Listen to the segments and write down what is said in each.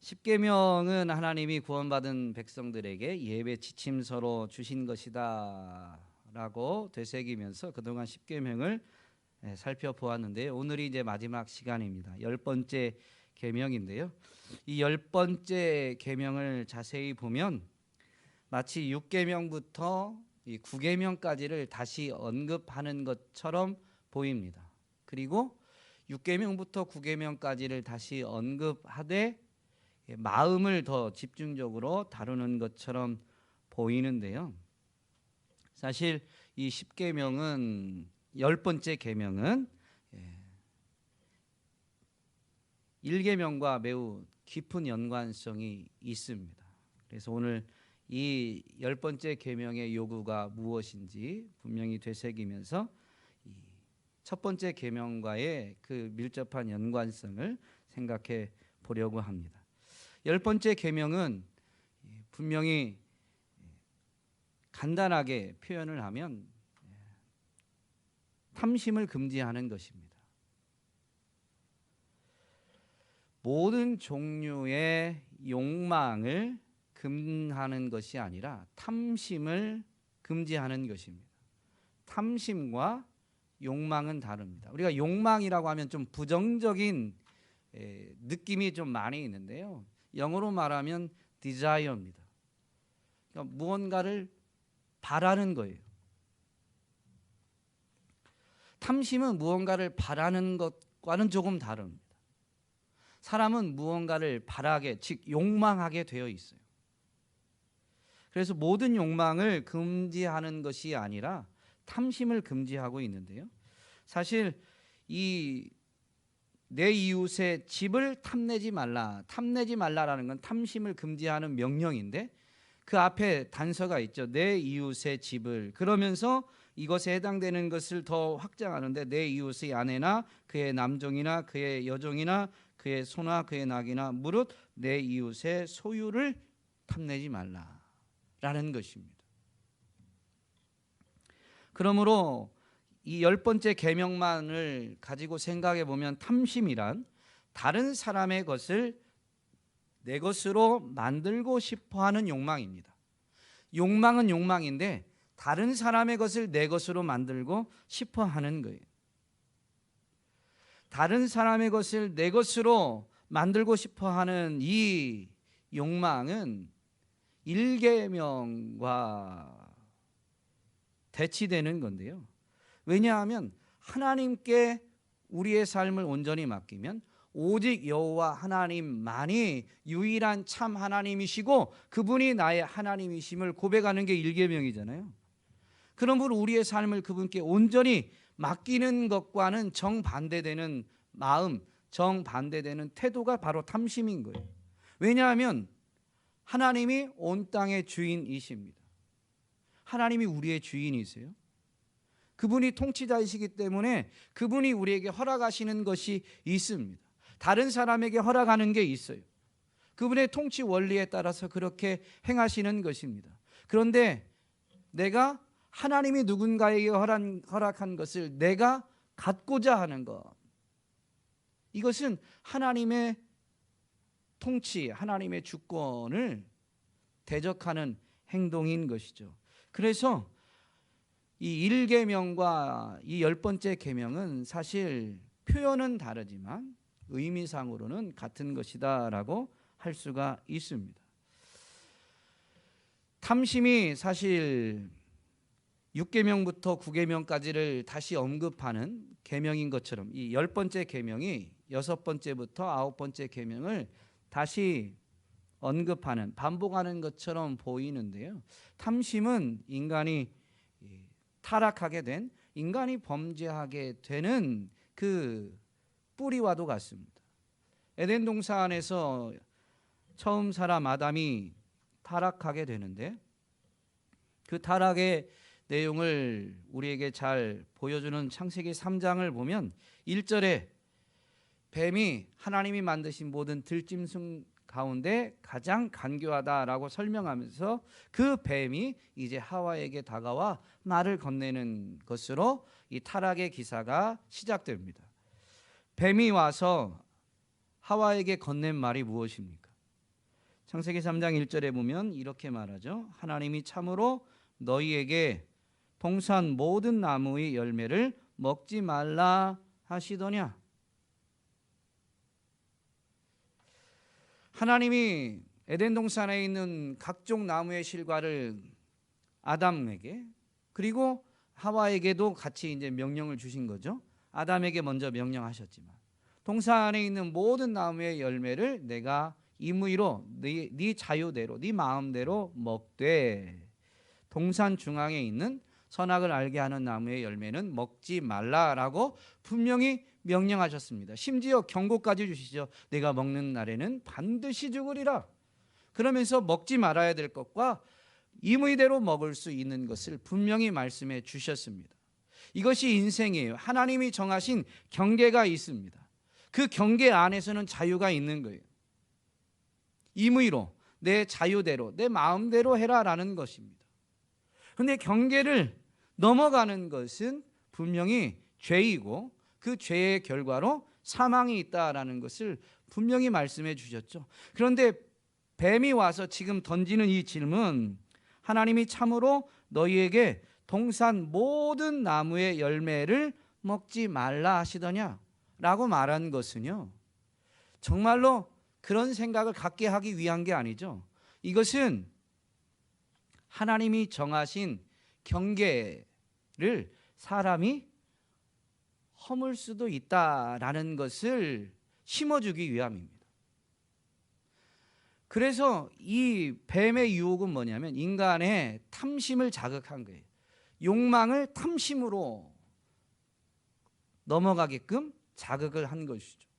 십계명은 하나님이 구원받은 백성들에게 예배 지침서로 주신 것이다라고 되새기면서 그동안 십계명을 살펴보았는데요. 오늘이 이제 마지막 시간입니다. 10번째 계명인데요. 이 10번째 계명을 자세히 보면 마치 6계명부터 이 9계명까지를 다시 언급하는 것처럼 보입니다. 그리고 6계명부터 9계명까지를 다시 언급하되 마음을 더 집중적으로 다루는 것처럼 보이는데요. 사실 이 10계명은 10번째 계명은 1계명과 매우 깊은 연관성이 있습니다. 그래서 오늘 이 10번째 계명의 요구가 무엇인지 분명히 되새기면서 이 첫 번째 계명과의 그 밀접한 연관성을 생각해 보려고 합니다. 10번째 계명은 분명히 간단하게 표현을 하면 탐심을 금지하는 것입니다. 모든 종류의 욕망을 금하는 것이 아니라 탐심을 금지하는 것입니다. 탐심과 욕망은 다릅니다. 우리가 욕망이라고 하면 좀 부정적인 느낌이 좀 많이 있는데요. 영어로 말하면 desire입니다. 그러니까 무언가를 바라는 거예요. 탐심은 무언가를 바라는 것과는 조금 다릅니다. 사람은 무언가를 바라게, 즉 욕망하게 되어 있어요. 그래서 모든 욕망을 금지하는 것이 아니라 탐심을 금지하고 있는데요. 사실 이 내 이웃의 집을 탐내지 말라. 탐내지 말라라는 건 탐심을 금지하는 명령인데 그 앞에 단서가 있죠. 내 이웃의 집을. 그러면서 이것에 해당되는 것을 더 확장하는데 내 이웃의 아내나 그의 남종이나 그의 여종이나 그의 소나 그의 낙이나 무릇 내 이웃의 소유를 탐내지 말라라는 것입니다. 그러므로 이 10번째 계명만을 가지고 생각해 보면 탐심이란 다른 사람의 것을 내 것으로 만들고 싶어 하는 욕망입니다. 욕망은 욕망인데 다른 사람의 것을 내 것으로 만들고 싶어 하는 거예요. 다른 사람의 것을 내 것으로 만들고 싶어 하는 이 욕망은 1계명과 대치되는 건데요. 왜냐하면 하나님께 우리의 삶을 온전히 맡기면 오직 여호와 하나님만이 유일한 참 하나님이시고 그분이 나의 하나님이심을 고백하는 게 1계명이잖아요. 그러므로 우리의 삶을 그분께 온전히 맡기는 것과는 정반대되는 마음, 정반대되는 태도가 바로 탐심인 거예요. 왜냐하면 하나님이 온 땅의 주인이십니다. 하나님이 우리의 주인이세요. 그분이 통치자이시기 때문에 그분이 우리에게 허락하시는 것이 있습니다. 다른 사람에게 허락하는 게 있어요. 그분의 통치 원리에 따라서 그렇게 행하시는 것입니다. 그런데 내가 하나님이 누군가에게 허락한 것을 내가 갖고자 하는 것, 이것은 하나님의 통치, 하나님의 주권을 대적하는 행동인 것이죠. 그래서 이 1계명과 이 10번째 계명은 사실 표현은 다르지만 의미상으로는 같은 것이다라고 할 수가 있습니다. 탐심이 사실 6계명부터 9계명까지를 다시 언급하는 계명인 것처럼 이 10번째 계명이 6번째부터 9번째 계명을 다시 언급하는, 반복하는 것처럼 보이는데요. 탐심은 인간이 타락하게 된, 인간이 범죄하게 되는 그 뿌리와도 같습니다. 에덴 동산 안에서 처음 사람 아담이 타락하게 되는데 그 타락의 내용을 우리에게 잘 보여주는 창세기 3장을 보면 1절에 뱀이 하나님이 만드신 모든 들짐승 가운데 가장 간교하다라고 설명하면서 그 뱀이 이제 하와에게 다가와 말을 건네는 것으로 이 타락의 기사가 시작됩니다. 뱀이 와서 하와에게 건넨 말이 무엇입니까? 창세기 3장 1절에 보면 이렇게 말하죠. 하나님이 참으로 너희에게 동산 모든 나무의 열매를 먹지 말라 하시더냐. 하나님이 에덴 동산에 있는 각종 나무의 실과를 아담에게 그리고 하와에게도 같이 이제 명령을 주신 거죠. 아담에게 먼저 명령하셨지만 동산에 있는 모든 나무의 열매를 내가 임의로 네 자유대로 네 마음대로 먹되 동산 중앙에 있는 선악을 알게 하는 나무의 열매는 먹지 말라라고 분명히 명령하셨습니다. 심지어 경고까지 주시죠. 내가 먹는 날에는 반드시 죽으리라. 그러면서 먹지 말아야 될 것과 임의대로 먹을 수 있는 것을 분명히 말씀해 주셨습니다. 이것이 인생이에요. 하나님이 정하신 경계가 있습니다. 그 경계 안에서는 자유가 있는 거예요. 임의로 내 자유대로 내 마음대로 해라라는 것입니다. 그런데 경계를 넘어가는 것은 분명히 죄이고 그 죄의 결과로 사망이 있다라는 것을 분명히 말씀해 주셨죠. 그런데 뱀이 와서 지금 던지는 이 질문, 하나님이 참으로 너희에게 동산 모든 나무의 열매를 먹지 말라 하시더냐 라고 말한 것은요, 정말로 그런 생각을 갖게 하기 위한 게 아니죠. 이것은 하나님이 정하신 경계를 사람이 허물 수도 있다라는 것을 심어주기 위함입니다. 그래서 이 뱀의 유혹은 뭐냐면 인간의 탐심을 자극한 거예요. 욕망을 탐심으로 넘어가게끔 자극을 한 것이죠.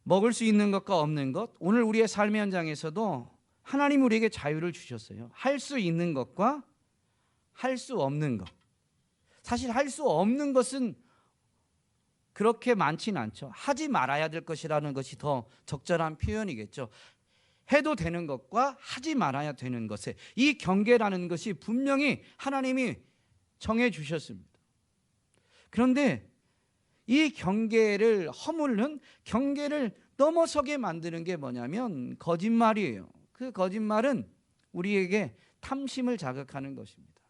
먹을 수 있는 것과 없는 것, 오늘 우리의 삶의 현장에서도 하나님 우리에게 자유를 주셨어요. 할 수 있는 것과 할 수 없는 것. 사실 할 수 없는 것은 그렇게 많지는 않죠. 하지 말아야 될 것이라는 것이 더 적절한 표현이겠죠. 해도 되는 것과 하지 말아야 되는 것에 이 경계라는 것이 분명히 하나님이 정해 주셨습니다. 그런데 이 경계를 허물는, 경계를 넘어서게 만드는 게 뭐냐면 거짓말이에요. 그 거짓말은 우리에게 탐심을 자극하는 것입니다.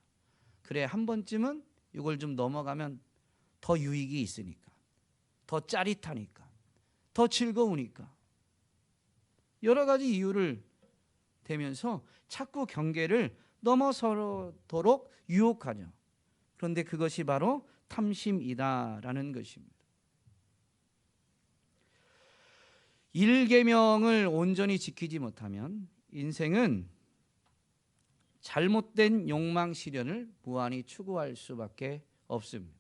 그래, 한 번쯤은 이걸 좀 넘어가면 더 유익이 있으니까, 더 짜릿하니까, 더 즐거우니까, 여러 가지 이유를 대면서 자꾸 경계를 넘어서도록 유혹하죠. 그런데 그것이 바로 탐심이다라는 것입니다. 일계명을 온전히 지키지 못하면 인생은 잘못된 욕망 실현을 무한히 추구할 수밖에 없습니다.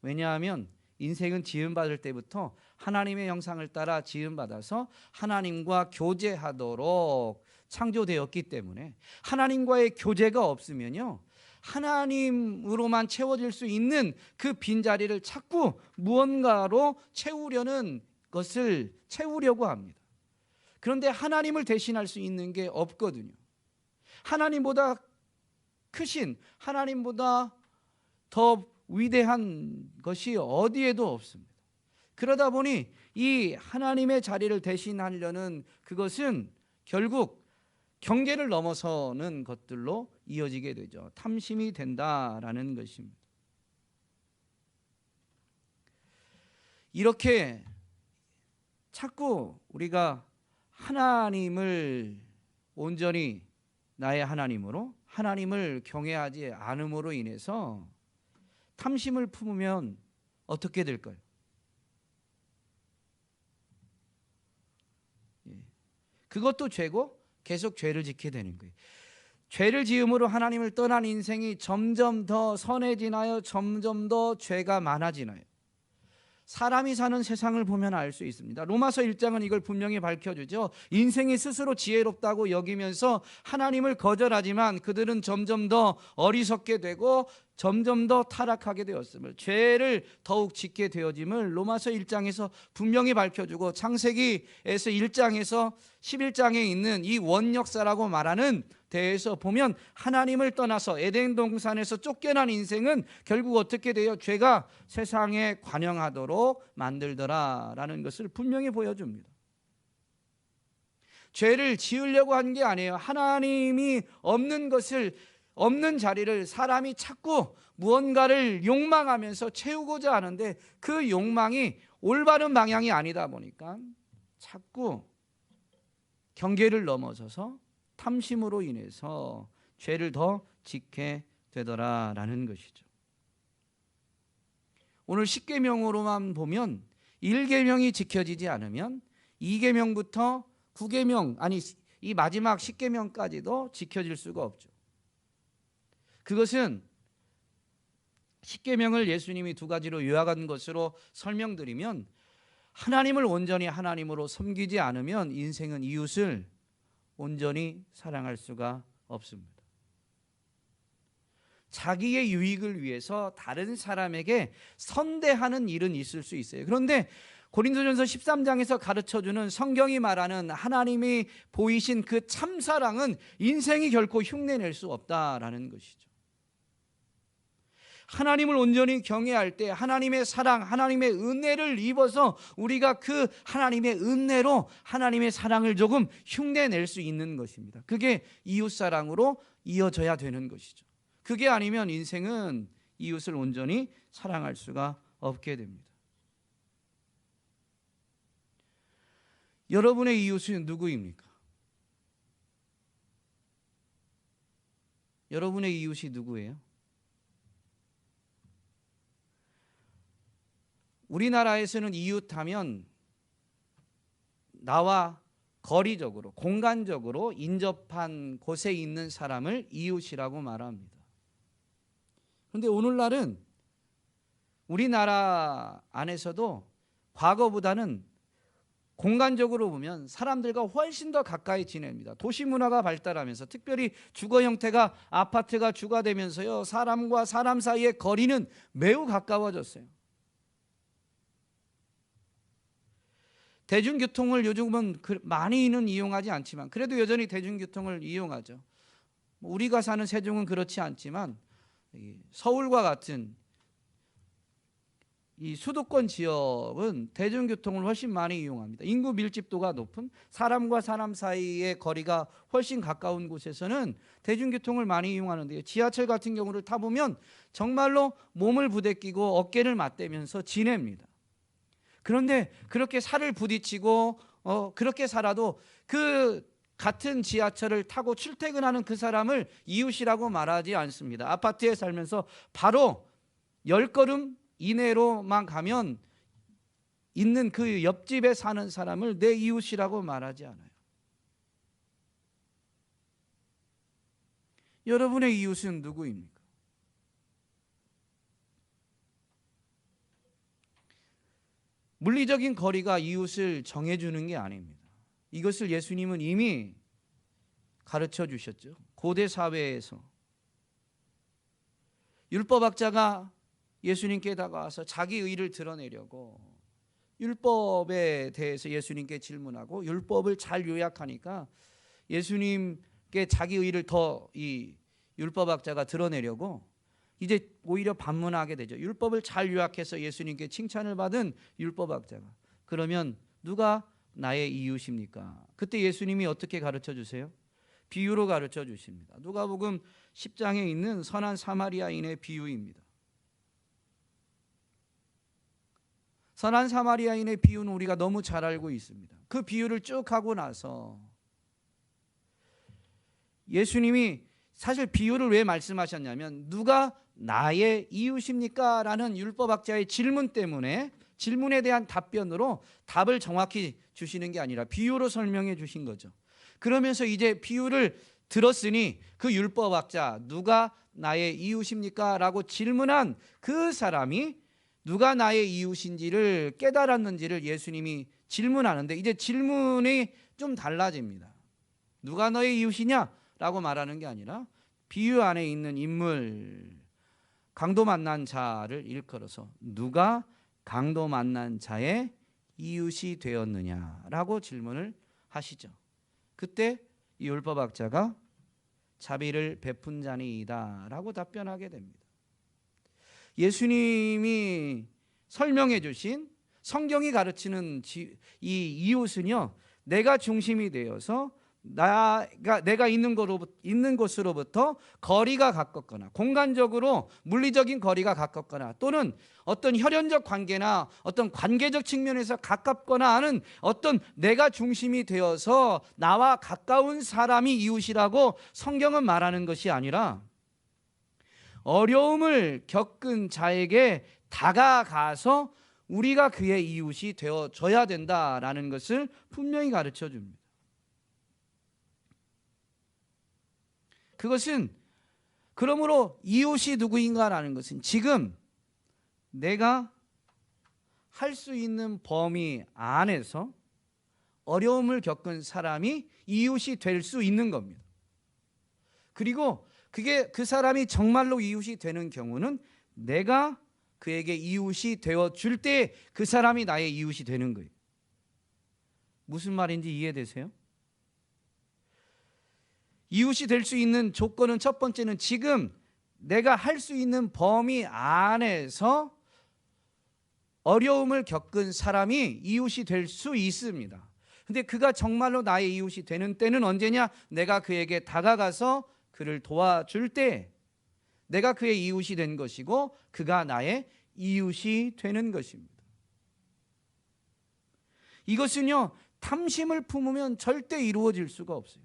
왜냐하면 인생은 지음받을 때부터 하나님의 형상을 따라 지음받아서 하나님과 교제하도록 창조되었기 때문에 하나님과의 교제가 없으면요, 하나님으로만 채워질 수 있는 그 빈자리를 자꾸 무언가로 채우려는 것을 채우려고 합니다. 그런데 하나님을 대신할 수 있는 게 없거든요. 하나님보다 크신, 하나님보다 더 위대한 것이 어디에도 없습니다. 그러다 보니 이 하나님의 자리를 대신하려는 그것은 결국 경계를 넘어서는 것들로 이어지게 되죠. 탐심이 된다라는 것입니다. 이렇게 자꾸 우리가 하나님을 온전히 나의 하나님으로, 하나님을 경외하지 않음으로 인해서 탐심을 품으면 어떻게 될까요? 그것도 죄고 계속 죄를 짓게 되는 거예요. 죄를 지음으로 하나님을 떠난 인생이 점점 더 선해지나요? 점점 더 죄가 많아지나요? 사람이 사는 세상을 보면 알 수 있습니다. 로마서 1장은 이걸 분명히 밝혀주죠. 인생이 스스로 지혜롭다고 여기면서 하나님을 거절하지만 그들은 점점 더 어리석게 되고 점점 더 타락하게 되었음을, 죄를 더욱 짓게 되어짐을 로마서 1장에서 분명히 밝혀주고, 창세기에서 1장에서 11장에 있는 이 원역사라고 말하는 대해서 보면 하나님을 떠나서 에덴 동산에서 쫓겨난 인생은 결국 어떻게 돼요? 죄가 세상에 관영하도록 만들더라라는 것을 분명히 보여줍니다. 죄를 지으려고 한 게 아니에요. 하나님이 없는 자리를 사람이 찾고 무언가를 욕망하면서 채우고자 하는데 그 욕망이 올바른 방향이 아니다 보니까 자꾸 경계를 넘어서서 탐심으로 인해서 죄를 더 짓게 되더라라는 것이죠. 오늘 10계명으로만 보면 1계명이 지켜지지 않으면 2계명부터 9계명, 아니 이 마지막 10계명까지도 지켜질 수가 없죠. 그것은 10계명을 예수님이 두 가지로 요약한 것으로 설명드리면, 하나님을 온전히 하나님으로 섬기지 않으면 인생은 이웃을 온전히 사랑할 수가 없습니다. 자기의 유익을 위해서 다른 사람에게 선대하는 일은 있을 수 있어요. 그런데 고린도전서 13장에서 가르쳐주는, 성경이 말하는 하나님이 보이신 그 참사랑은 인생이 결코 흉내낼 수 없다라는 것이죠. 하나님을 온전히 경외할 때 하나님의 사랑, 하나님의 은혜를 입어서 우리가 그 하나님의 은혜로 하나님의 사랑을 조금 흉내낼 수 있는 것입니다. 그게 이웃사랑으로 이어져야 되는 것이죠. 그게 아니면 인생은 이웃을 온전히 사랑할 수가 없게 됩니다. 여러분의 이웃은 누구입니까? 여러분의 이웃이 누구예요? 우리나라에서는 이웃하면 나와 거리적으로, 공간적으로 인접한 곳에 있는 사람을 이웃이라고 말합니다. 그런데 오늘날은 우리나라 안에서도 과거보다는 공간적으로 보면 사람들과 훨씬 더 가까이 지냅니다. 도시 문화가 발달하면서, 특별히 주거 형태가 아파트가 주가 되면서요, 사람과 사람 사이의 거리는 매우 가까워졌어요. 대중교통을 요즘은 많이는 이용하지 않지만 그래도 여전히 대중교통을 이용하죠. 우리가 사는 세종은 그렇지 않지만 서울과 같은 이 수도권 지역은 대중교통을 훨씬 많이 이용합니다. 인구 밀집도가 높은, 사람과 사람 사이의 거리가 훨씬 가까운 곳에서는 대중교통을 많이 이용하는데요, 지하철 같은 경우를 타보면 정말로 몸을 부대끼고 어깨를 맞대면서 지냅니다. 그런데 그렇게 살을 부딪히고 그렇게 살아도 그 같은 지하철을 타고 출퇴근하는 그 사람을 이웃이라고 말하지 않습니다. 아파트에 살면서 바로 10걸음 이내로만 가면 있는 그 옆집에 사는 사람을 내 이웃이라고 말하지 않아요. 여러분의 이웃은 누구입니까? 물리적인 거리가 이웃을 정해주는 게 아닙니다. 이것을 예수님은 이미 가르쳐 주셨죠. 고대 사회에서 율법학자가 예수님께 다가와서 자기 의를 드러내려고 율법에 대해서 예수님께 질문하고 율법을 잘 요약하니까 예수님께 자기 의를 더 이 율법학자가 드러내려고 이제 오히려 반문하게 되죠. 율법을 잘 요약해서 예수님께 칭찬을 받은 율법학자가, 그러면 누가 나의 이웃입니까? 그때 예수님이 어떻게 가르쳐 주세요? 비유로 가르쳐 주십니다. 누가복음 10장에 있는 선한 사마리아인의 비유입니다. 선한 사마리아인의 비유는 우리가 너무 잘 알고 있습니다. 그 비유를 쭉 하고 나서 예수님이 사실 비유를 왜 말씀하셨냐면, 누가 나의 이웃입니까? 라는 율법학자의 질문 때문에, 질문에 대한 답변으로 답을 정확히 주시는 게 아니라 비유로 설명해 주신 거죠. 그러면서 이제 비유를 들었으니 그 율법학자, 누가 나의 이웃입니까? 라고 질문한 그 사람이 누가 나의 이웃인지를 깨달았는지를 예수님이 질문하는데, 이제 질문이 좀 달라집니다. 누가 너의 이웃이냐? 라고 말하는 게 아니라 비유 안에 있는 인물, 강도 만난 자를 일컬어서 누가 강도 만난 자의 이웃이 되었느냐라고 질문을 하시죠. 그때 이 율법학자가 자비를 베푼 자니이다 라고 답변하게 됩니다. 예수님이 설명해 주신, 성경이 가르치는 이 이웃은요, 내가 중심이 되어서 내가 있는 곳으로부터 거리가 가깝거나 공간적으로 물리적인 거리가 가깝거나 또는 어떤 혈연적 관계나 어떤 관계적 측면에서 가깝거나 하는 어떤 내가 중심이 되어서 나와 가까운 사람이 이웃이라고 성경은 말하는 것이 아니라 어려움을 겪은 자에게 다가가서 우리가 그의 이웃이 되어줘야 된다라는 것을 분명히 가르쳐 줍니다. 그것은 그러므로 이웃이 누구인가라는 것은 지금 내가 할 수 있는 범위 안에서 어려움을 겪은 사람이 이웃이 될 수 있는 겁니다. 그리고 그 사람이 정말로 이웃이 되는 경우는 내가 그에게 이웃이 되어줄 때 그 사람이 나의 이웃이 되는 거예요. 무슨 말인지 이해되세요? 이웃이 될 수 있는 조건은 첫 번째는 지금 내가 할 수 있는 범위 안에서 어려움을 겪은 사람이 이웃이 될 수 있습니다. 근데 그가 정말로 나의 이웃이 되는 때는 언제냐? 내가 그에게 다가가서 그를 도와줄 때 내가 그의 이웃이 된 것이고 그가 나의 이웃이 되는 것입니다. 이것은요, 탐심을 품으면 절대 이루어질 수가 없어요.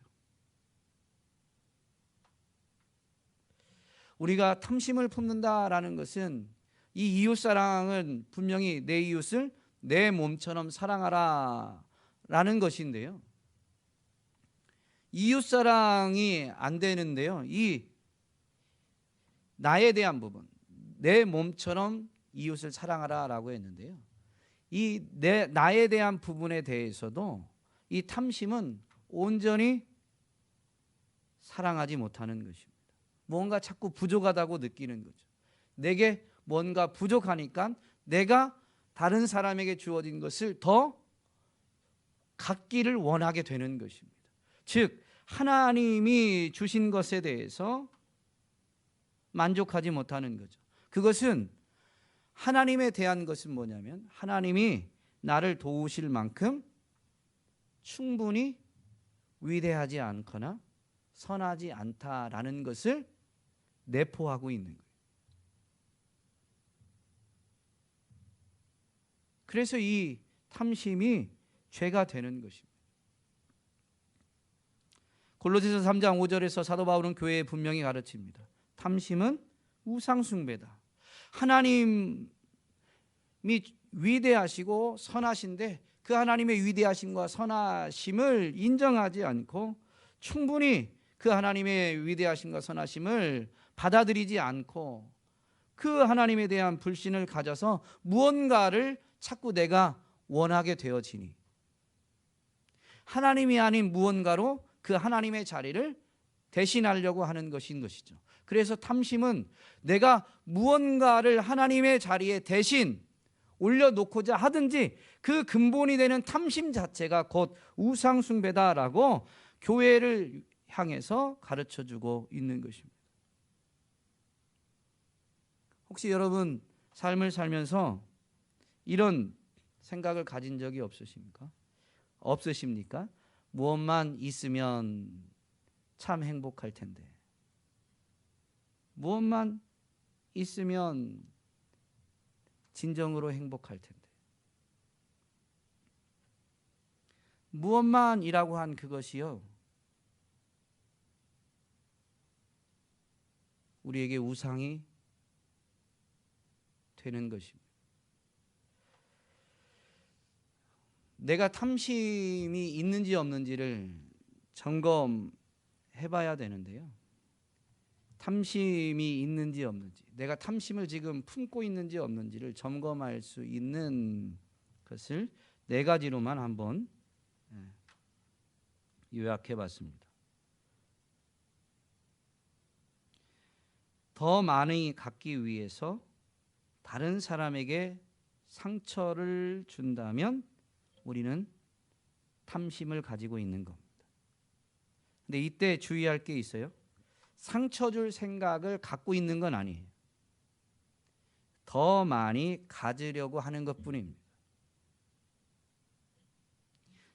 우리가 탐심을 품는다라는 것은 이 이웃사랑은 분명히 내 이웃을 내 몸처럼 사랑하라 라는 것인데요, 이웃사랑이 안 되는데요, 이 나에 대한 부분, 내 몸처럼 이웃을 사랑하라 라고 했는데요, 이 나에 대한 부분에 대해서도 이 탐심은 온전히 사랑하지 못하는 것입니다. 뭔가 자꾸 부족하다고 느끼는 거죠. 내게 뭔가 부족하니까 내가 다른 사람에게 주어진 것을 더 갖기를 원하게 되는 것입니다. 즉 하나님이 주신 것에 대해서 만족하지 못하는 거죠. 그것은 하나님에 대한 것은 뭐냐면 하나님이 나를 도우실 만큼 충분히 위대하지 않거나 선하지 않다라는 것을 내포하고 있는 거예요. 그래서 이 탐심이 죄가 되는 것입니다. 골로새서 3장 5절에서 사도 바울은 교회에 분명히 가르칩니다. 탐심은 우상숭배다. 하나님이 위대하시고 선하신데 그 하나님의 위대하심과 선하심을 인정하지 않고 충분히 그 하나님의 위대하심과 선하심을 받아들이지 않고 그 하나님에 대한 불신을 가져서 무언가를 자꾸 내가 원하게 되어지니 하나님이 아닌 무언가로 그 하나님의 자리를 대신하려고 하는 것인 것이죠. 그래서 탐심은 내가 무언가를 하나님의 자리에 대신 올려놓고자 하든지 그 근본이 되는 탐심 자체가 곧 우상숭배다라고 교회를 향해서 가르쳐주고 있는 것입니다. 혹시 여러분 삶을 살면서 이런 생각을 가진 적이 없으십니까? 무엇만 있으면 참 행복할 텐데, 무엇만 있으면 진정으로 행복할 텐데, 무엇만이라고 한 그것이요, 우리에게 우상이 되는 것입니다. 내가 탐심이 있는지 없는지를 점검해 봐야 되는데요, 탐심이 있는지 없는지, 내가 탐심을 지금 품고 있는지 없는지를 점검할 수 있는 것을 네 가지로만 한번 요약해 봤습니다. 더 많이 갖기 위해서 다른 사람에게 상처를 준다면 우리는 탐심을 가지고 있는 겁니다. 근데 이때 주의할 게 있어요. 상처 줄 생각을 갖고 있는 건 아니에요. 더 많이 가지려고 하는 것뿐입니다.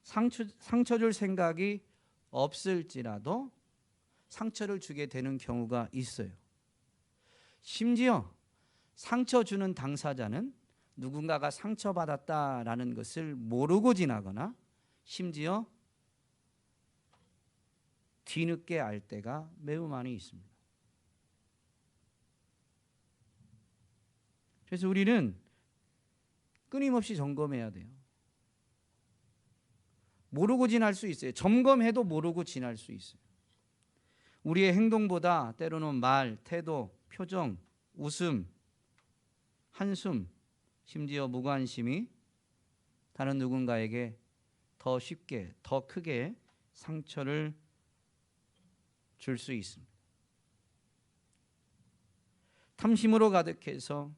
상처 줄 생각이 없을지라도 상처를 주게 되는 경우가 있어요. 심지어 상처 주는 당사자는 누군가가 상처받았다라는 것을 모르고 지나거나 심지어 뒤늦게 알 때가 매우 많이 있습니다. 그래서 우리는 끊임없이 점검해야 돼요. 모르고 지날 수 있어요. 점검해도 모르고 지날 수 있어요. 우리의 행동보다 때로는 말, 태도, 표정, 웃음, 한숨, 심지어 무관심이 다른 누군가에게 더 쉽게, 더 크게 상처를 줄 수 있습니다. 탐심으로 가득해서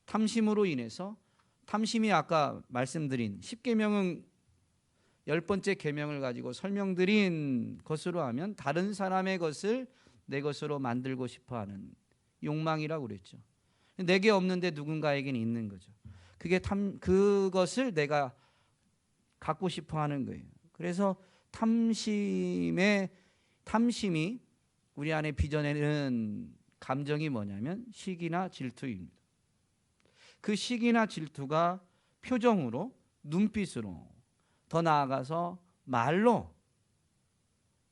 탐심으로 인해서 탐심이 아까 말씀드린 10계명은 10번째 계명을 가지고 설명드린 것으로 하면 다른 사람의 것을 내 것으로 만들고 싶어하는 욕망이라고 그랬죠. 내게 없는데 누군가에게는 있는 거죠. 그것을 내가 갖고 싶어하는 거예요. 그래서 탐심이 우리 안에 빚어내는 감정이 뭐냐면 시기나 질투입니다. 그 시기나 질투가 표정으로, 눈빛으로, 더 나아가서 말로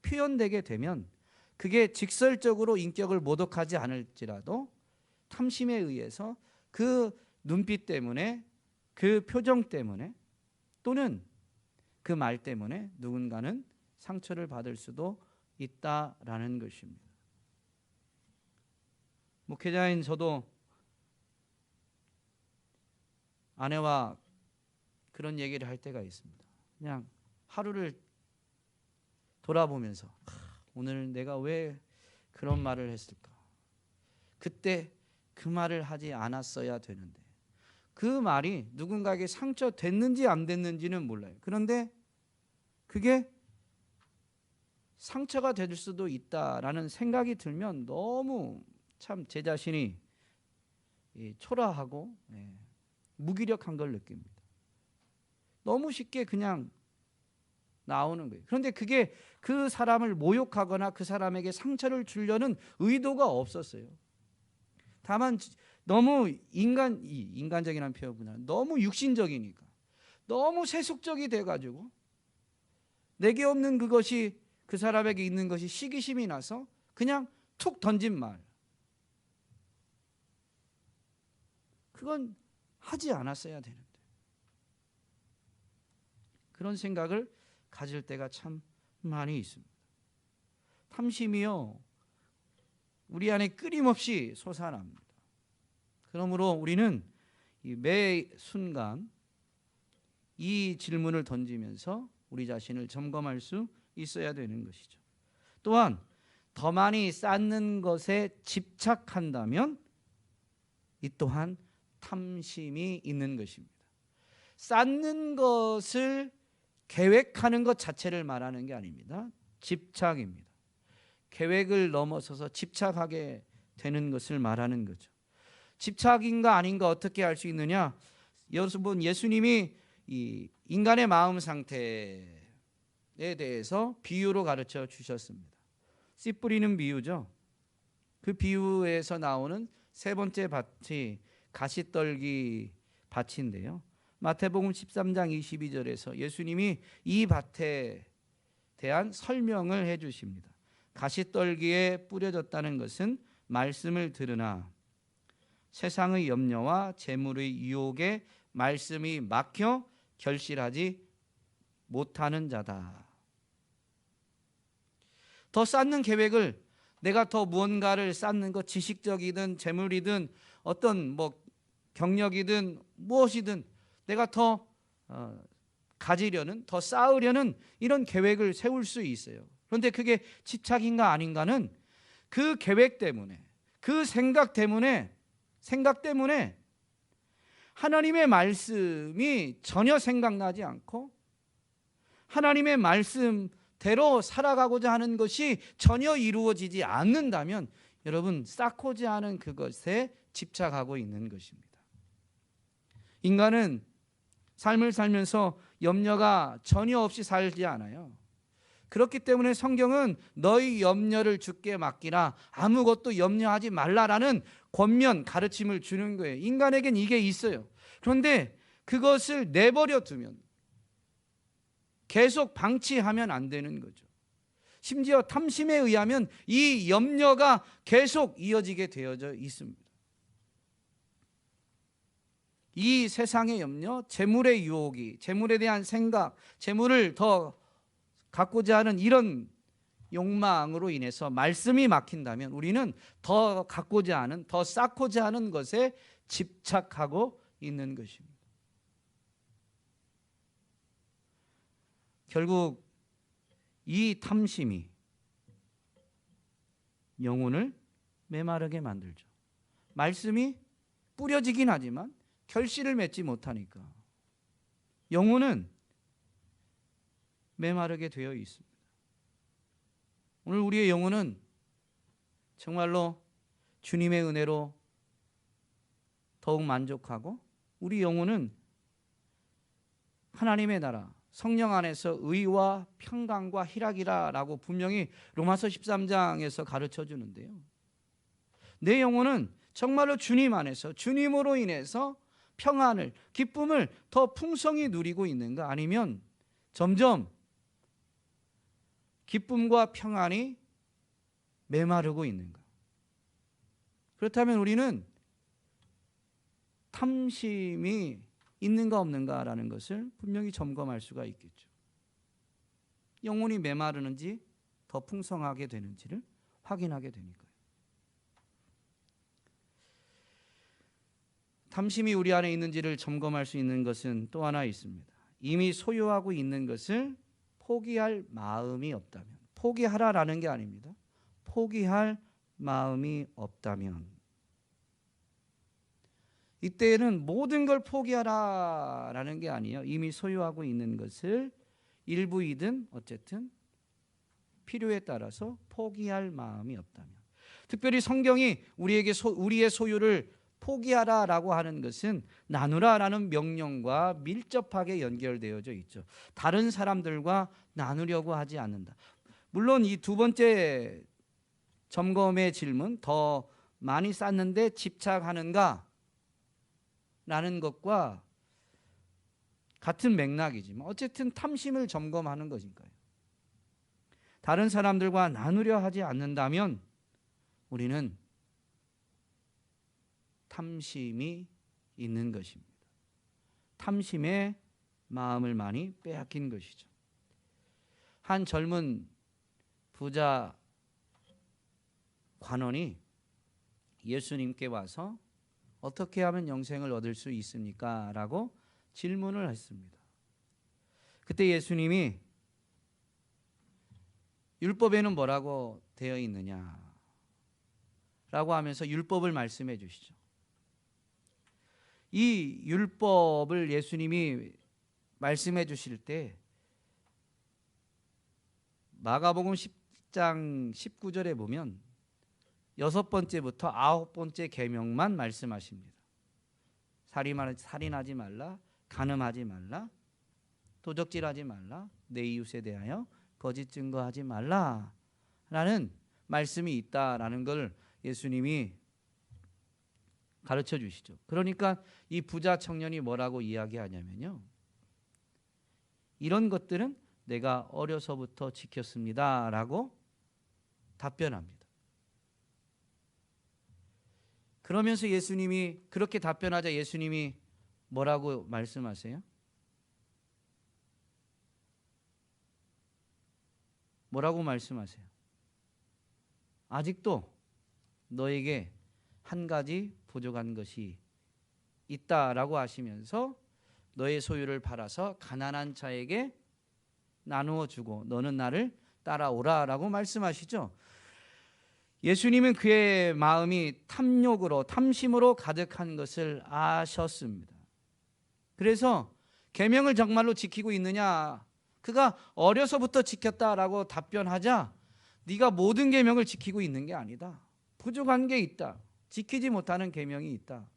표현되게 되면 그게 직설적으로 인격을 모독하지 않을지라도 탐심에 의해서 그 눈빛 때문에, 그 표정 때문에 또는 그 말 때문에 누군가는 상처를 받을 수도 있다라는 것입니다. 목회자인 저도 아내와 그런 얘기를 할 때가 있습니다. 그냥 하루를 돌아보면서 오늘 내가 왜 그런 말을 했을까? 그때 그 말을 하지 않았어야 되는데 그 말이 누군가에게 상처 됐는지 안 됐는지는 몰라요. 그런데 그게 상처가 될 수도 있다라는 생각이 들면 너무 참 제 자신이 초라하고 무기력한 걸 느낍니다. 너무 쉽게 그냥 나오는 거예요. 그런데 그게 그 사람을 모욕하거나 그 사람에게 상처를 주려는 의도가 없었어요. 다만 너무 인간적이라는 표현보다 너무 육신적이니까 너무 세속적이 돼가지고 내게 없는 그것이 그 사람에게 있는 것이 시기심이 나서 그냥 툭 던진 말, 그건 하지 않았어야 되는데 그런 생각을 가질 때가 참 많이 있습니다. 탐심이요 우리 안에 끊임없이 솟아납니다. 그러므로 우리는 매 순간 이 질문을 던지면서 우리 자신을 점검할 수 있어야 되는 것이죠. 또한 더 많이 쌓는 것에 집착한다면 이 또한 탐심이 있는 것입니다. 쌓는 것을 계획하는 것 자체를 말하는 게 아닙니다. 집착입니다. 계획을 넘어서서 집착하게 되는 것을 말하는 거죠. 집착인가 아닌가 어떻게 알 수 있느냐? 여러분, 예수님이 이 인간의 마음 상태에 대해서 비유로 가르쳐 주셨습니다. 씨 뿌리는 비유죠. 그 비유에서 나오는 세 번째 밭이 가시떨기 밭인데요. 마태복음 13장 22절에서 예수님이 이 밭에 대한 설명을 해 주십니다. 가시떨기에 뿌려졌다는 것은 말씀을 들으나 세상의 염려와 재물의 유혹에 말씀이 막혀 결실하지 못하는 자다. 더 쌓는 계획을 내가 더 무언가를 쌓는 것, 지식적이든 재물이든 어떤 경력이든 무엇이든 내가 더 가지려는, 더 쌓으려는 이런 계획을 세울 수 있어요. 그런데 그게 집착인가 아닌가는 그 계획 때문에, 그 생각 때문에 하나님의 말씀이 전혀 생각나지 않고 하나님의 말씀대로 살아가고자 하는 것이 전혀 이루어지지 않는다면 여러분, 쌓고자 하는 그것에 집착하고 있는 것입니다. 인간은 삶을 살면서 염려가 전혀 없이 살지 않아요. 그렇기 때문에 성경은 너희 염려를 주께 맡기라, 아무것도 염려하지 말라라는 권면, 가르침을 주는 거예요. 인간에겐 이게 있어요. 그런데 그것을 내버려 두면, 계속 방치하면 안 되는 거죠. 심지어 탐심에 의하면 이 염려가 계속 이어지게 되어져 있습니다. 이 세상의 염려, 재물의 유혹이, 재물에 대한 생각, 재물을 더 갖고자 하는 이런 욕망으로 인해서 말씀이 막힌다면 우리는 더 갖고자 하는, 더 쌓고자 하는 것에 집착하고 있는 것입니다. 결국 이 탐심이 영혼을 메마르게 만들죠. 말씀이 뿌려지긴 하지만 결실을 맺지 못하니까 영혼은 메마르게 되어 있습니다. 오늘 우리의 영혼은 정말로 주님의 은혜로 더욱 만족하고, 우리 영혼은 하나님의 나라, 성령 안에서 의와 평강과 희락이라고 분명히 로마서 13장에서 가르쳐 주는데요. 내 영혼은 정말로 주님 안에서, 주님으로 인해서 평안을, 기쁨을 더 풍성히 누리고 있는가, 아니면 점점 기쁨과 평안이 메마르고 있는가? 그렇다면 우리는 탐심이 있는가 없는가라는 것을 분명히 점검할 수가 있겠죠. 영혼이 메마르는지 더 풍성하게 되는지를 확인하게 되니까요. 탐심이 우리 안에 있는지를 점검할 수 있는 것은 또 하나 있습니다. 이미 소유하고 있는 것을 포기할 마음이 없다면, 포기하라라는 게 아닙니다. 포기할 마음이 없다면, 이때에는 모든 걸 포기하라라는 게 아니에요. 이미 소유하고 있는 것을 일부이든 어쨌든 필요에 따라서 포기할 마음이 없다면, 특별히 성경이 우리에게 우리의 소유를 포기하라라고 하는 것은 나누라라는 명령과 밀접하게 연결되어져 있죠. 다른 사람들과 나누려고 하지 않는다. 물론 이 두 번째 점검의 질문, 더 많이 쌓는데 집착하는가 라는 것과 같은 맥락이지만 어쨌든 탐심을 점검하는 것이니까요. 다른 사람들과 나누려 하지 않는다면 우리는 탐심이 있는 것입니다. 탐심에 마음을 많이 빼앗긴 것이죠. 한 젊은 부자 관원이 예수님께 와서 어떻게 하면 영생을 얻을 수 있습니까? 라고 질문을 했습니다. 그때 예수님이 율법에는 뭐라고 되어 있느냐? 라고 하면서 율법을 말씀해 주시죠. 이 율법을 예수님이 말씀해 주실 때 마가복음 10장 19절에 보면 6번째부터 9번째 계명만 말씀하십니다. 살인하지 말라, 간음하지 말라, 도적질하지 말라, 내 이웃에 대하여 거짓 증거하지 말라 라는 말씀이 있다라는 걸 예수님이 가르쳐 주시죠. 그러니까 이 부자 청년이 뭐라고 이야기하냐면요, 이런 것들은 내가 어려서부터 지켰습니다 라고 답변합니다. 그러면서 예수님이 그렇게 답변하자 예수님이 뭐라고 말씀하세요? 뭐라고 말씀하세요? 아직도 너에게 한 가지 부족한 것이 있다라고 하시면서 너의 소유를 팔아서 가난한 자에게 나누어 주고 너는 나를 따라오라라고 말씀하시죠. 예수님은 그의 마음이 탐욕으로, 탐심으로 가득한 것을 아셨습니다. 그래서 계명을 정말로 지키고 있느냐? 그가 어려서부터 지켰다라고 답변하자 네가 모든 계명을 지키고 있는 게 아니다. 부족한 게 있다. 지키지 못하는 계명이 있다.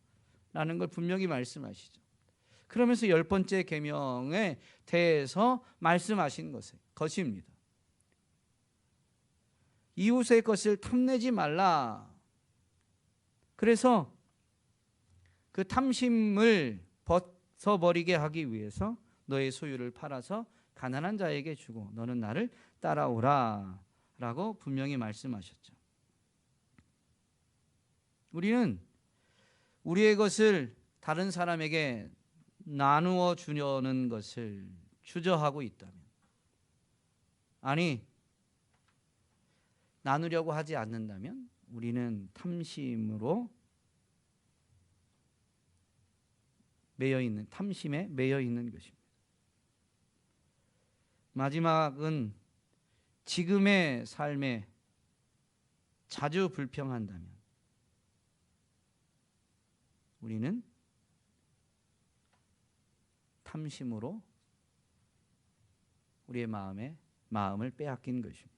라는 걸 분명히 말씀하시죠. 그러면서 10번째 계명에 대해서 말씀하신 것입니다. 이웃의 것을 탐내지 말라. 그래서 그 탐심을 벗어버리게 하기 위해서 너의 소유를 팔아서 가난한 자에게 주고 너는 나를 따라오라 라고 분명히 말씀하셨죠. 우리는 우리의 것을 다른 사람에게 나누어 주려는 것을 주저하고 있다면, 아니 나누려고 하지 않는다면 우리는 탐심으로 탐심에 매여 있는 것입니다. 마지막은 지금의 삶에 자주 불평한다면 우리는 탐심으로 우리의 마음을 빼앗긴 것입니다.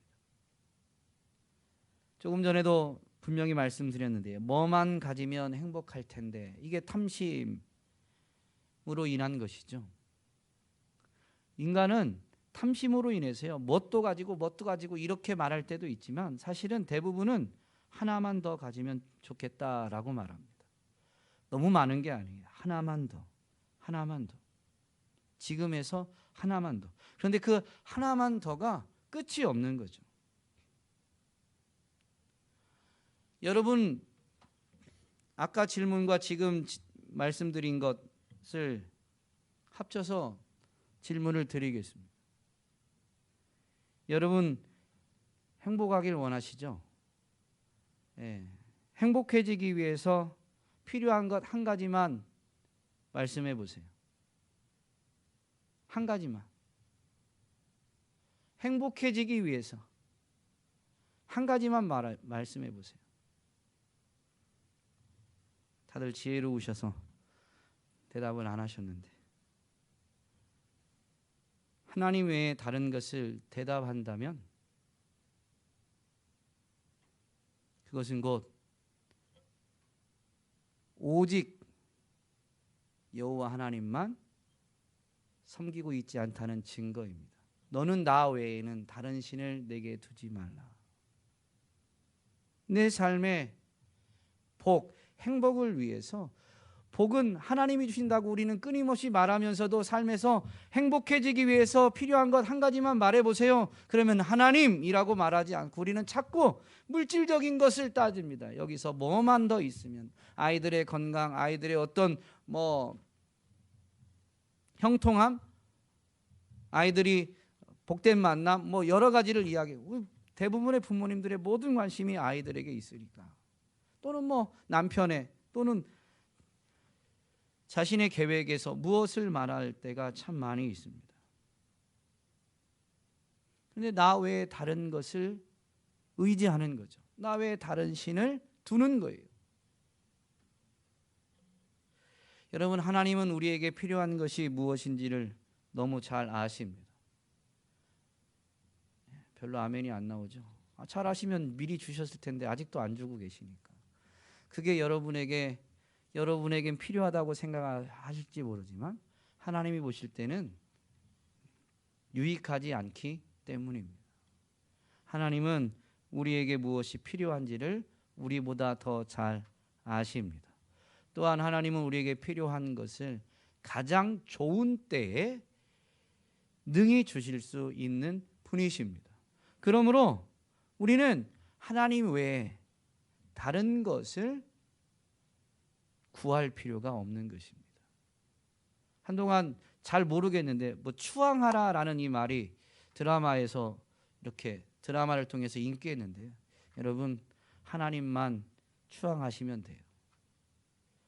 조금 전에도 분명히 말씀드렸는데요. 뭐만 가지면 행복할 텐데, 이게 탐심으로 인한 것이죠. 인간은 탐심으로 인해서요, 뭣도 가지고 이렇게 말할 때도 있지만 사실은 대부분은 하나만 더 가지면 좋겠다라고 말합니다. 너무 많은 게 아니에요. 하나만 더. 지금에서 하나만 더. 그런데 그 하나만 더가 끝이 없는 거죠. 여러분, 아까 질문과 지금 말씀드린 것을 합쳐서 질문을 드리겠습니다. 여러분, 행복하길 원하시죠? 예. 행복해지기 위해서 필요한 것 한 가지만 말씀해 보세요. 한 가지만. 행복해지기 위해서 한 가지만 말씀해 보세요. 다들 지혜로우셔서 대답을 안 하셨는데, 하나님 외에 다른 것을 대답한다면 그것은 곧 오직 여호와 하나님만 섬기고 있지 않다는 증거입니다. 너는 나 외에는 다른 신을 내게 두지 말라. 내 삶의 복, 행복을 위해서, 복은 하나님이 주신다고 우리는 끊임없이 말하면서도 삶에서 행복해지기 위해서 필요한 것 한 가지만 말해보세요. 그러면 하나님이라고 말하지 않고 우리는 자꾸 물질적인 것을 따집니다. 여기서 뭐만 더 있으면, 아이들의 건강, 아이들의 어떤 형통함, 아이들이 복된 만남, 여러 가지를 이야기하고, 대부분의 부모님들의 모든 관심이 아이들에게 있으니까, 또는 남편의, 또는 자신의 계획에서 무엇을 말할 때가 참 많이 있습니다. 그런데 나 외에 다른 것을 의지하는 거죠. 나 외에 다른 신을 두는 거예요. 여러분, 하나님은 우리에게 필요한 것이 무엇인지를 너무 잘 아십니다. 별로 아멘이 안 나오죠. 잘 아시면 미리 주셨을 텐데 아직도 안 주고 계시니까. 그게 여러분에겐 필요하다고 생각하실지 모르지만 하나님이 보실 때는 유익하지 않기 때문입니다. 하나님은 우리에게 무엇이 필요한지를 우리보다 더 잘 아십니다. 또한 하나님은 우리에게 필요한 것을 가장 좋은 때에 능히 주실 수 있는 분이십니다. 그러므로 우리는 하나님 외에 다른 것을 구할 필요가 없는 것입니다. 한동안 잘 모르겠는데 추앙하라라는 이 말이 드라마에서 이렇게 드라마를 통해서 인기했는데요. 여러분, 하나님만 추앙하시면 돼요.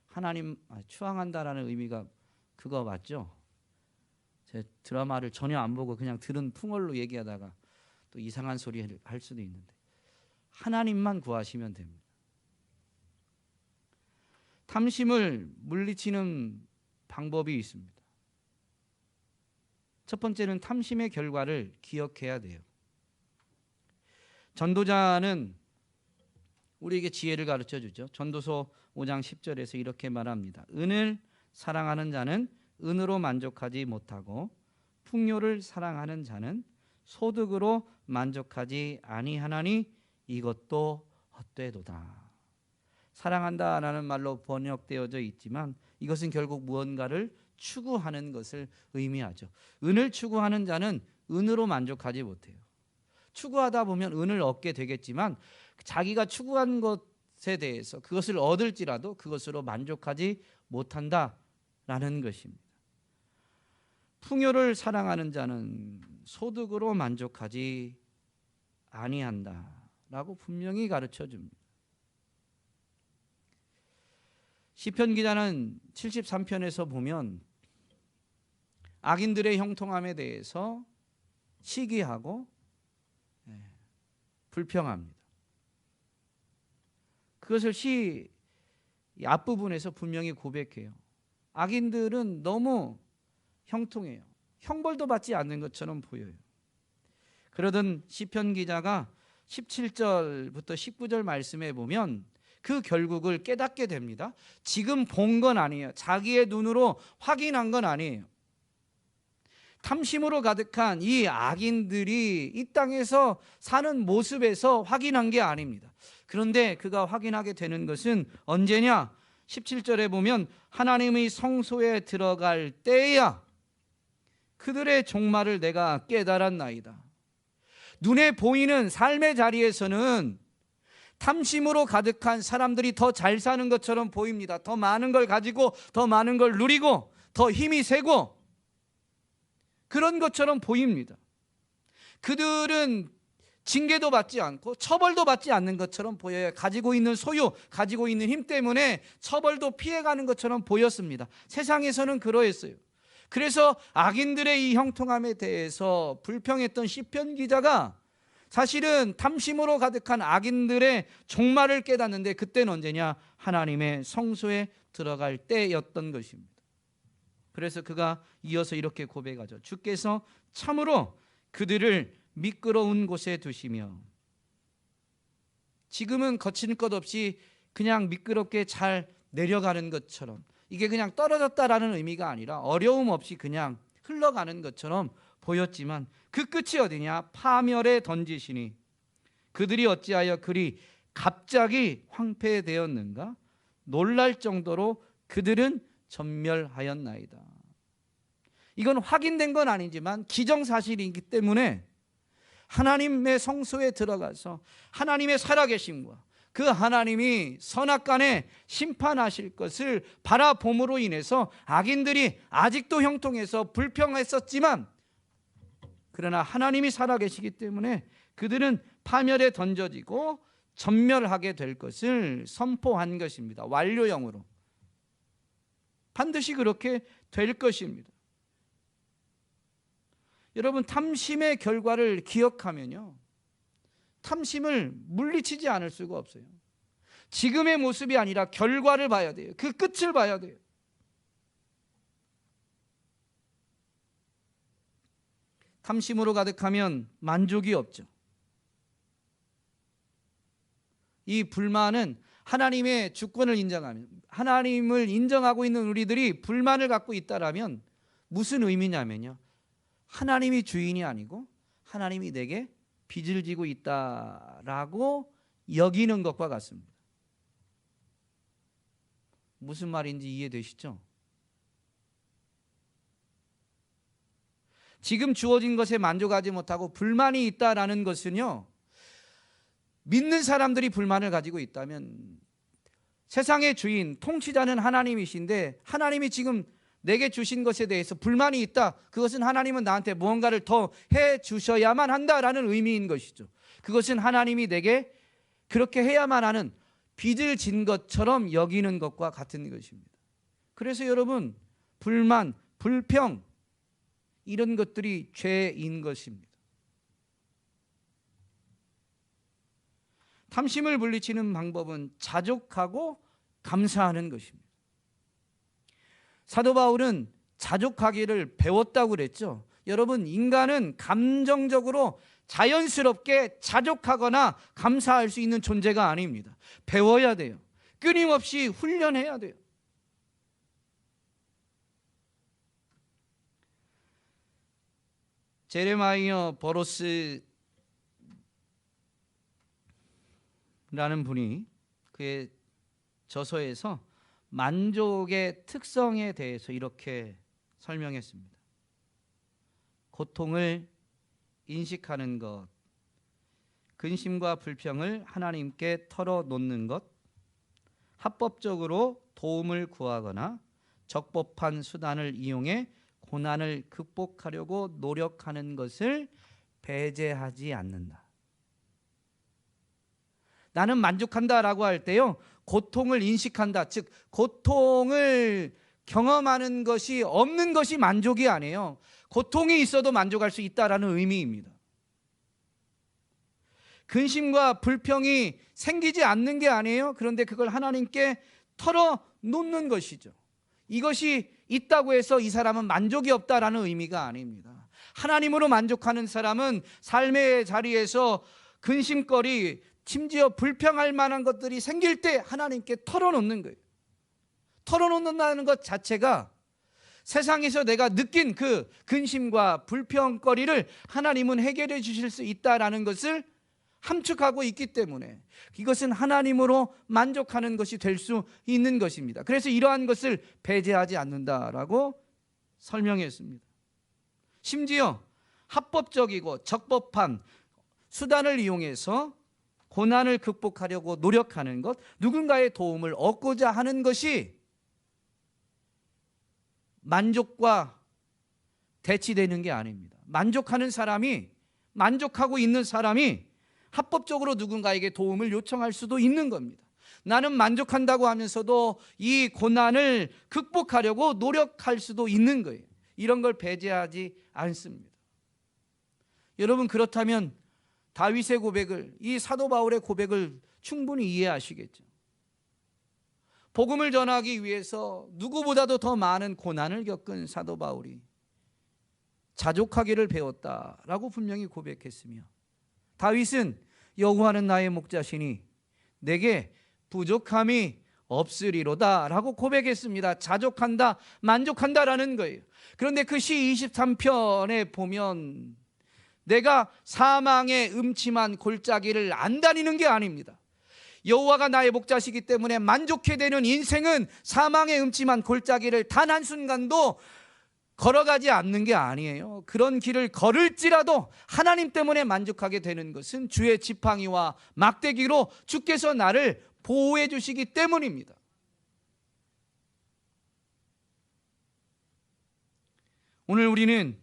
하나님 추앙한다라는 의미가 그거 맞죠? 제 드라마를 전혀 안 보고 그냥 들은 풍월로 얘기하다가 또 이상한 소리를 할 수도 있는데, 하나님만 구하시면 됩니다. 탐심을 물리치는 방법이 있습니다. 첫 번째는 탐심의 결과를 기억해야 돼요. 전도자는 우리에게 지혜를 가르쳐 주죠. 전도서 5장 10절에서 이렇게 말합니다. 은을 사랑하는 자는 은으로 만족하지 못하고 풍요를 사랑하는 자는 소득으로 만족하지 아니하나니 이것도 헛되도다. 사랑한다라는 말로 번역되어져 있지만 이것은 결국 무언가를 추구하는 것을 의미하죠. 은을 추구하는 자는 은으로 만족하지 못해요. 추구하다 보면 은을 얻게 되겠지만 자기가 추구한 것에 대해서 그것을 얻을지라도 그것으로 만족하지 못한다라는 것입니다. 풍요를 사랑하는 자는 소득으로 만족하지 아니한다라고 분명히 가르쳐 줍니다. 시편 기자는 73편에서 보면 악인들의 형통함에 대해서 시기하고 불평합니다. 그것을 시 앞부분에서 분명히 고백해요. 악인들은 너무 형통해요. 형벌도 받지 않는 것처럼 보여요. 그러던 시편 기자가 17절부터 19절 말씀에 보면 그 결국을 깨닫게 됩니다. 지금 본 건 아니에요. 자기의 눈으로 확인한 건 아니에요. 탐심으로 가득한 이 악인들이 이 땅에서 사는 모습에서 확인한 게 아닙니다. 그런데 그가 확인하게 되는 것은 언제냐? 17절에 보면 하나님의 성소에 들어갈 때야 그들의 종말을 내가 깨달았나이다. 눈에 보이는 삶의 자리에서는 탐심으로 가득한 사람들이 더 잘 사는 것처럼 보입니다. 더 많은 걸 가지고 더 많은 걸 누리고 더 힘이 세고 그런 것처럼 보입니다. 그들은 징계도 받지 않고 처벌도 받지 않는 것처럼 보여요. 가지고 있는 소유, 가지고 있는 힘 때문에 처벌도 피해가는 것처럼 보였습니다. 세상에서는 그러했어요. 그래서 악인들의 이 형통함에 대해서 불평했던 시편 기자가 사실은 탐심으로 가득한 악인들의 종말을 깨닫는데 그때는 언제냐? 하나님의 성소에 들어갈 때였던 것입니다. 그래서 그가 이어서 이렇게 고백하죠. 주께서 참으로 그들을 미끄러운 곳에 두시며, 지금은 거칠 것 없이 그냥 미끄럽게 잘 내려가는 것처럼, 이게 그냥 떨어졌다라는 의미가 아니라 어려움 없이 그냥 흘러가는 것처럼 보였지만 그 끝이 어디냐? 파멸에 던지시니 그들이 어찌하여 그리 갑자기 황폐되었는가? 놀랄 정도로 그들은 전멸하였나이다. 이건 확인된 건 아니지만 기정사실이기 때문에 하나님의 성소에 들어가서 하나님의 살아계심과 그 하나님이 선악간에 심판하실 것을 바라봄으로 인해서 악인들이 아직도 형통해서 불평했었지만, 그러나 하나님이 살아계시기 때문에 그들은 파멸에 던져지고 전멸하게 될 것을 선포한 것입니다. 완료형으로 반드시 그렇게 될 것입니다. 여러분, 탐심의 결과를 기억하면요, 탐심을 물리치지 않을 수가 없어요. 지금의 모습이 아니라 결과를 봐야 돼요. 그 끝을 봐야 돼요. 탐심으로 가득하면 만족이 없죠. 이 불만은 하나님의 주권을 인정하면, 하나님을 인정하고 있는 우리들이 불만을 갖고 있다라면 무슨 의미냐면요, 하나님이 주인이 아니고 하나님이 내게 빚을 지고 있다라고 여기는 것과 같습니다. 무슨 말인지 이해되시죠? 지금 주어진 것에 만족하지 못하고 불만이 있다라는 것은요, 믿는 사람들이 불만을 가지고 있다면 세상의 주인, 통치자는 하나님이신데 하나님이 지금 내게 주신 것에 대해서 불만이 있다, 그것은 하나님은 나한테 무언가를 더 해주셔야만 한다라는 의미인 것이죠. 그것은 하나님이 내게 그렇게 해야만 하는 빚을 진 것처럼 여기는 것과 같은 것입니다. 그래서 여러분, 불만, 불평, 이런 것들이 죄인 것입니다. 탐심을 물리치는 방법은 자족하고 감사하는 것입니다. 사도 바울은 자족하기를 배웠다고 그랬죠. 여러분, 인간은 감정적으로 자연스럽게 자족하거나 감사할 수 있는 존재가 아닙니다. 배워야 돼요. 끊임없이 훈련해야 돼요. 제레마이어 버로스라는 분이 그의 저서에서 만족의 특성에 대해서 이렇게 설명했습니다. 고통을 인식하는 것, 근심과 불평을 하나님께 털어놓는 것, 합법적으로 도움을 구하거나 적법한 수단을 이용해 고난을 극복하려고 노력하는 것을 배제하지 않는다. 나는 만족한다라고 할 때요, 고통을 인식한다, 즉 고통을 경험하는 것이 없는 것이 만족이 아니에요. 고통이 있어도 만족할 수 있다라는 의미입니다. 근심과 불평이 생기지 않는 게 아니에요. 그런데 그걸 하나님께 털어놓는 것이죠. 이것이 있다고 해서 이 사람은 만족이 없다라는 의미가 아닙니다. 하나님으로 만족하는 사람은 삶의 자리에서 근심거리, 심지어 불평할 만한 것들이 생길 때 하나님께 털어놓는 거예요. 털어놓는다는 것 자체가 세상에서 내가 느낀 그 근심과 불평거리를 하나님은 해결해 주실 수 있다라는 것을 함축하고 있기 때문에 이것은 하나님으로 만족하는 것이 될 수 있는 것입니다. 그래서 이러한 것을 배제하지 않는다라고 설명했습니다. 심지어 합법적이고 적법한 수단을 이용해서 고난을 극복하려고 노력하는 것, 누군가의 도움을 얻고자 하는 것이 만족과 대치되는 게 아닙니다. 만족하는 사람이, 만족하고 있는 사람이 합법적으로 누군가에게 도움을 요청할 수도 있는 겁니다. 나는 만족한다고 하면서도 이 고난을 극복하려고 노력할 수도 있는 거예요. 이런 걸 배제하지 않습니다. 여러분, 그렇다면 다윗의 고백을, 이 사도 바울의 고백을 충분히 이해하시겠죠. 복음을 전하기 위해서 누구보다도 더 많은 고난을 겪은 사도 바울이 자족하기를 배웠다라고 분명히 고백했으며, 다윗은 여호와는 나의 목자시니 내게 부족함이 없으리로다 라고 고백했습니다. 자족한다, 만족한다라는 거예요. 그런데 그 시 23편에 보면 내가 사망의 음침한 골짜기를 안 다니는 게 아닙니다. 여호와가 나의 목자시기 때문에 만족해 되는 인생은 사망의 음침한 골짜기를 단 한순간도 걸어가지 않는 게 아니에요. 그런 길을 걸을지라도 하나님 때문에 만족하게 되는 것은 주의 지팡이와 막대기로 주께서 나를 보호해 주시기 때문입니다. 오늘 우리는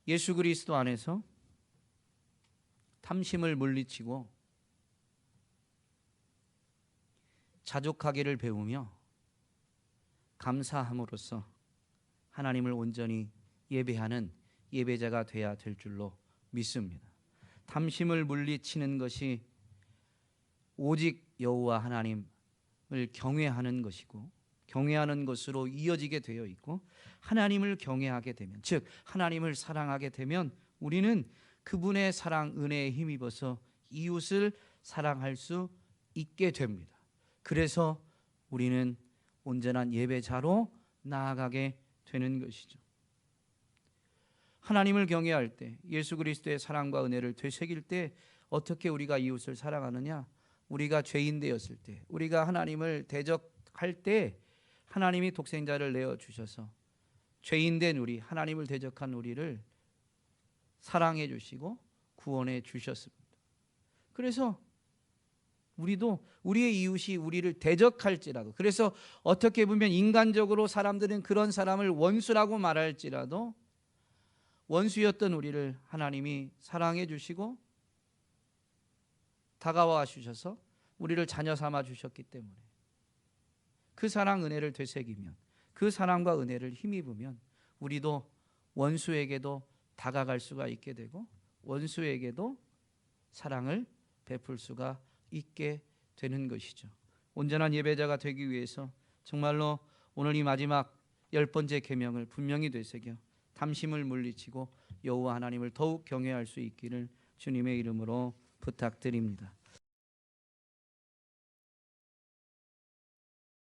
예수 그리스도 안에서 탐심을 물리치고 자족하기를 배우며 감사함으로써 하나님을 온전히 예배하는 예배자가 되어야 될 줄로 믿습니다. 탐심을 물리치는 것이 오직 여호와 하나님을 경외하는 것이고, 경외하는 것으로 이어지게 되어 있고, 하나님을 경외하게 되면, 즉 하나님을 사랑하게 되면 우리는 그분의 사랑 은혜에 힘입어서 이웃을 사랑할 수 있게 됩니다. 그래서 우리는 온전한 예배자로 나아가게 되는 것이죠. 하나님을 경외할 때, 예수 그리스도의 사랑과 은혜를 되새길 때 어떻게 우리가 이웃을 사랑하느냐? 우리가 죄인 되었을 때, 우리가 하나님을 대적할 때 하나님이 독생자를 내어주셔서 죄인된 우리, 하나님을 대적한 우리를 사랑해 주시고 구원해 주셨습니다. 그래서 우리도 우리의 이웃이 우리를 대적할지라도, 그래서 어떻게 보면 인간적으로 사람들은 그런 사람을 원수라고 말할지라도 원수였던 우리를 하나님이 사랑해 주시고 다가와 주셔서 우리를 자녀 삼아 주셨기 때문에 그 사랑 은혜를 되새기면, 그 사랑과 은혜를 힘입으면 우리도 원수에게도 다가갈 수가 있게 되고 원수에게도 사랑을 베풀 수가 있게 되는 것이죠. 온전한 예배자가 되기 위해서 정말로 오늘 이 마지막 10번째 계명을 분명히 되새겨 탐심을 물리치고 여호와 하나님을 더욱 경외할 수 있기를 주님의 이름으로 부탁드립니다.